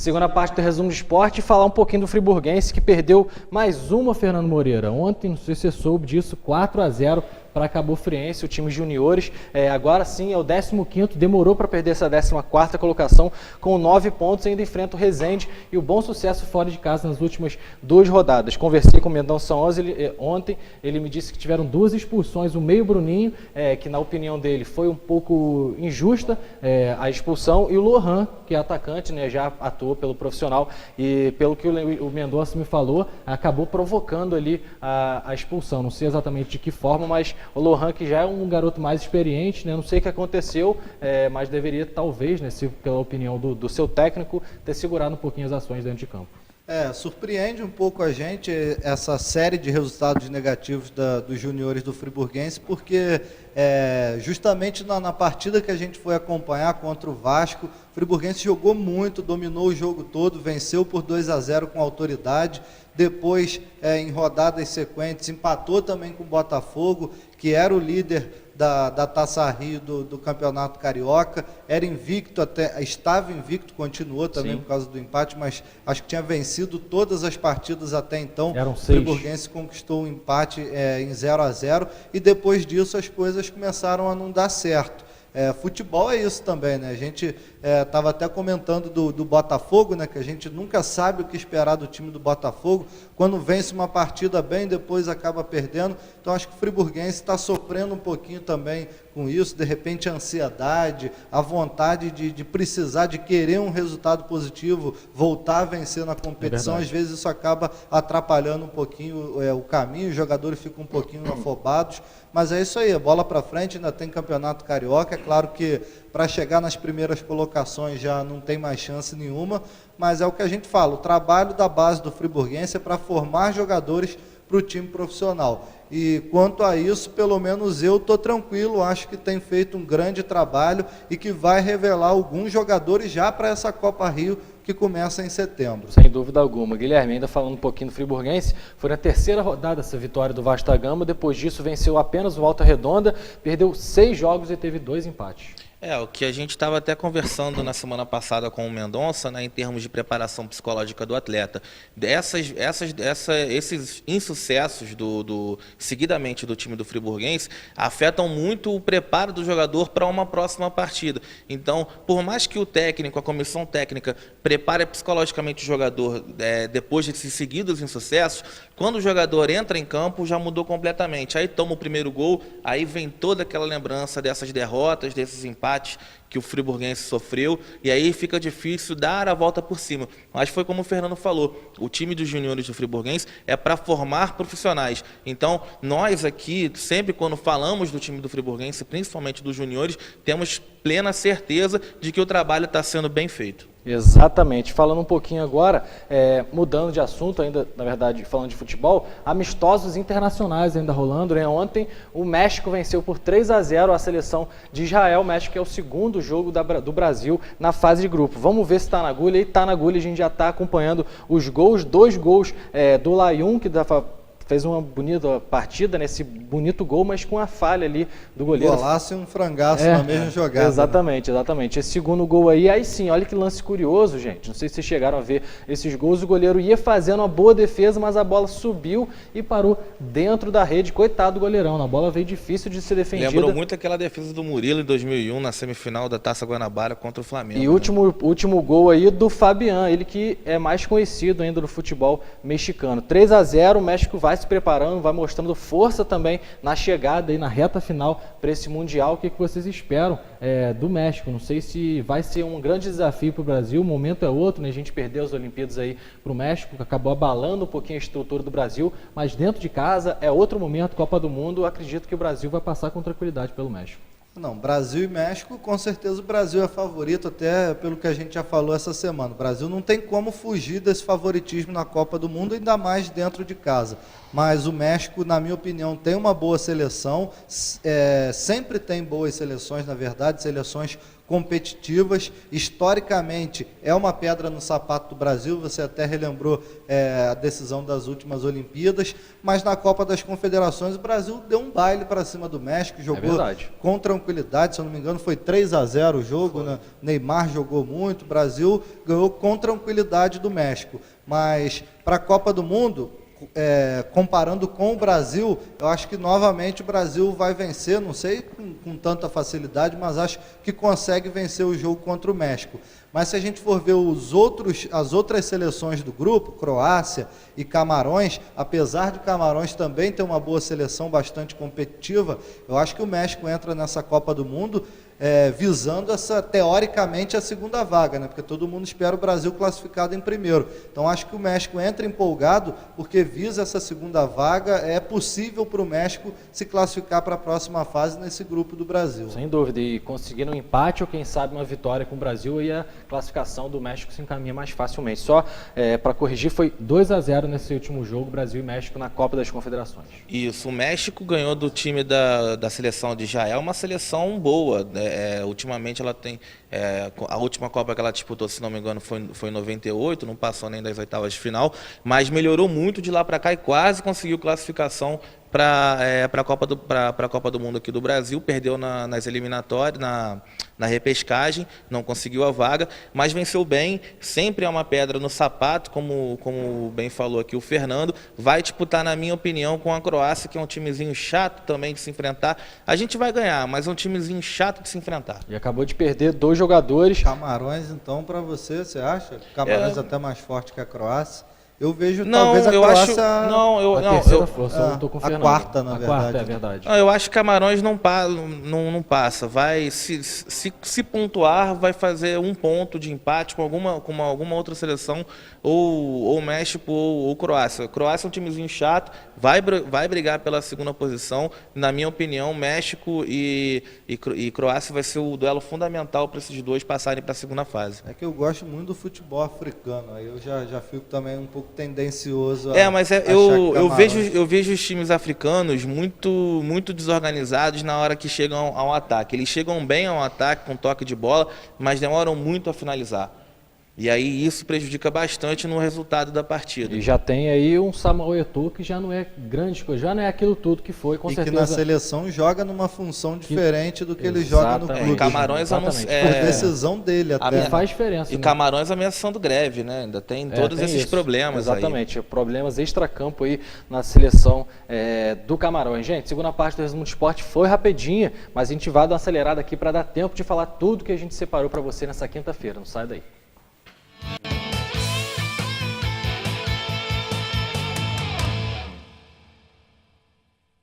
Segunda parte do Resumo de Esporte, falar um pouquinho do Friburguense, que perdeu mais uma, Fernando Moreira. Ontem, não sei se você soube disso, 4-0 para Cabo Friense, o time juniores. Agora sim, é o 15º, demorou para perder essa 14ª colocação, com 9 pontos, ainda enfrenta o Resende e o bom sucesso fora de casa nas últimas 2 rodadas. Conversei com o Mendonça ontem, ele me disse que tiveram 2 expulsões, o meio Bruninho, que na opinião dele foi um pouco injusta a expulsão, e o Lohan, que é atacante, né, já atuou pelo profissional, e pelo que o Mendonça me falou, acabou provocando ali a expulsão. Não sei exatamente de que forma, mas o Lohan, que já é um garoto mais experiente, né, não sei o que aconteceu, mas deveria talvez, né, se, pela opinião do seu técnico, ter segurado um pouquinho as ações dentro de campo. Surpreende um pouco a gente essa série de resultados negativos dos juniores do Friburguense, porque justamente na partida que a gente foi acompanhar contra o Vasco, o Friburguense jogou muito, dominou o jogo todo, venceu por 2-0 com autoridade, depois em rodadas sequentes empatou também com o Botafogo, que era o líder da Taça Rio do Campeonato Carioca, era invicto, estava invicto, continuou também. Sim. Por causa do empate, mas acho que tinha vencido todas as partidas até então. Eram 6. O Friburguense conquistou um empate em 0-0 e depois disso as coisas começaram a não dar certo. Futebol é isso também, né? A gente estava até comentando do Botafogo, né? Que a gente nunca sabe o que esperar do time do Botafogo. Quando vence uma partida bem, depois acaba perdendo. Então acho que o Friburguense está sofrendo um pouquinho também com isso. De repente a ansiedade, a vontade de precisar, de querer um resultado positivo, voltar a vencer na competição. Às vezes isso acaba atrapalhando um pouquinho o caminho, os jogadores ficam um pouquinho afobados. Mas é isso aí, a bola para frente, ainda tem Campeonato Carioca. É claro que para chegar nas primeiras colocações já não tem mais chance nenhuma, mas é o que a gente fala, o trabalho da base do Friburguense é para formar jogadores para o time profissional. E quanto a isso, pelo menos eu estou tranquilo, acho que tem feito um grande trabalho e que vai revelar alguns jogadores já para essa Copa Rio, que começa em setembro. Sem dúvida alguma. Guilherme, ainda falando um pouquinho do Friburguense, foi na 3ª rodada essa vitória do Vasco da Gama, depois disso venceu apenas o Volta Redonda, perdeu 6 jogos e teve 2 empates. O que a gente estava até conversando na semana passada com o Mendonça, né, em termos de preparação psicológica do atleta. Esses insucessos seguidamente do time do Friburguense afetam muito o preparo do jogador para uma próxima partida. Então, por mais que o técnico, a comissão técnica, prepare psicologicamente o jogador depois desses seguidos insucessos, quando o jogador entra em campo já mudou completamente. Aí toma o primeiro gol, aí vem toda aquela lembrança dessas derrotas, desses empates que o Friburguense sofreu, e aí fica difícil dar a volta por cima. Mas foi como o Fernando falou, o time dos juniores do Friburguense é para formar profissionais. Então, nós aqui, sempre quando falamos do time do Friburguense, principalmente dos juniores, temos plena certeza de que o trabalho está sendo bem feito. Exatamente. Falando um pouquinho agora, mudando de assunto ainda, na verdade, falando de futebol, amistosos internacionais ainda rolando, né? Ontem o México venceu por 3-0 a seleção de Israel. O México é o segundo jogo do Brasil na fase de grupo. Vamos ver se está na agulha. E está na agulha, a gente já está acompanhando os gols, 2 gols do Layun, que fez uma bonita partida, nesse bonito gol, mas com a falha ali do goleiro. Golaço e um frangaço na mesma jogada. Exatamente, né? Exatamente. Esse segundo gol aí sim, olha que lance curioso, gente. Não sei se vocês chegaram a ver esses gols. O goleiro ia fazendo uma boa defesa, mas a bola subiu e parou dentro da rede. Coitado do goleirão, a bola veio difícil de ser defendida. Lembrou muito aquela defesa do Murilo em 2001, na semifinal da Taça Guanabara contra o Flamengo. E o último gol aí do Fabián, ele que é mais conhecido ainda do futebol mexicano. 3-0, o México vai se preparando, vai mostrando força também na chegada e na reta final para esse Mundial. O que vocês esperam do México? Não sei se vai ser um grande desafio para o Brasil, o momento é outro, né? A gente perdeu as Olimpíadas aí para o México, que acabou abalando um pouquinho a estrutura do Brasil, mas dentro de casa é outro momento, Copa do Mundo, acredito que o Brasil vai passar com tranquilidade pelo México. Não, Brasil e México, com certeza o Brasil é favorito, até pelo que a gente já falou essa semana. O Brasil não tem como fugir desse favoritismo na Copa do Mundo, ainda mais dentro de casa. Mas o México, na minha opinião, tem uma boa seleção, sempre tem boas seleções, na verdade, seleções competitivas. Historicamente, é uma pedra no sapato do Brasil, você até relembrou a decisão das últimas Olimpíadas, mas na Copa das Confederações o Brasil deu um baile para cima do México, jogou com tranquilidade, se eu não me engano foi 3-0 o jogo, né? Neymar jogou muito, o Brasil ganhou com tranquilidade do México, mas para a Copa do Mundo, comparando com o Brasil, eu acho que novamente o Brasil vai vencer, não sei com tanta facilidade, mas acho que consegue vencer o jogo contra o México. Mas se a gente for ver as outras seleções do grupo, Croácia e Camarões, apesar de Camarões também ter uma boa seleção bastante competitiva, eu acho que o México entra nessa Copa do Mundo visando teoricamente a segunda vaga, né? Porque todo mundo espera o Brasil classificado em primeiro. Então acho que o México entra empolgado porque visa essa segunda vaga. É possível para o México se classificar para a próxima fase nesse grupo do Brasil. Sem dúvida, e conseguindo um empate ou quem sabe uma vitória com o Brasil, e a classificação do México se encaminha mais facilmente. Só para corrigir, foi 2-0 nesse último jogo, Brasil e México na Copa das Confederações. Isso, o México ganhou do time da seleção de Israel, uma seleção boa, ultimamente ela tem, a última Copa que ela disputou, se não me engano, foi em 98, não passou nem das oitavas de final, mas melhorou muito de lá para cá e quase conseguiu classificação para a Copa do Mundo aqui do Brasil. Perdeu nas eliminatórias, na repescagem, não conseguiu a vaga, mas venceu bem. Sempre é uma pedra no sapato, como bem falou aqui o Fernando. Vai disputar, na minha opinião, com a Croácia, que é um timezinho chato também de se enfrentar. A gente vai ganhar, mas é um timezinho chato de se enfrentar. E acabou de perder 2 jogadores. Camarões, então, para você acha? Camarões até mais forte que a Croácia. Eu vejo talvez a Croácia a quarta, na verdade. É verdade. Não, eu acho que Camarões não passa. Vai se pontuar, vai fazer um ponto de empate com alguma outra seleção, ou México ou Croácia. Croácia é um timezinho chato, vai brigar pela segunda posição. Na minha opinião, México e Croácia vai ser o duelo fundamental para esses dois passarem para a segunda fase. É que eu gosto muito do futebol africano, aí eu já fico também um pouco tendencioso mas eu vejo os times africanos muito desorganizados na hora que chegam ao ataque. Eles chegam bem ao ataque com toque de bola, mas demoram muito a finalizar. E aí isso prejudica bastante no resultado da partida. E já tem aí um Samuel Eto'o que já não é grande coisa, já não é aquilo tudo que foi, com certeza. E que na seleção joga numa função diferente do que ele joga no clube. Camarões por decisão dele até. Faz diferença. E Camarões ameaçando greve, né? Ainda tem todos esses problemas. Exatamente, problemas extracampo aí na seleção do Camarões. Gente, segunda parte do Resumo do Esporte foi rapidinha, mas a gente vai dar uma acelerada aqui para dar tempo de falar tudo que a gente separou para você nessa quinta-feira. Não sai daí.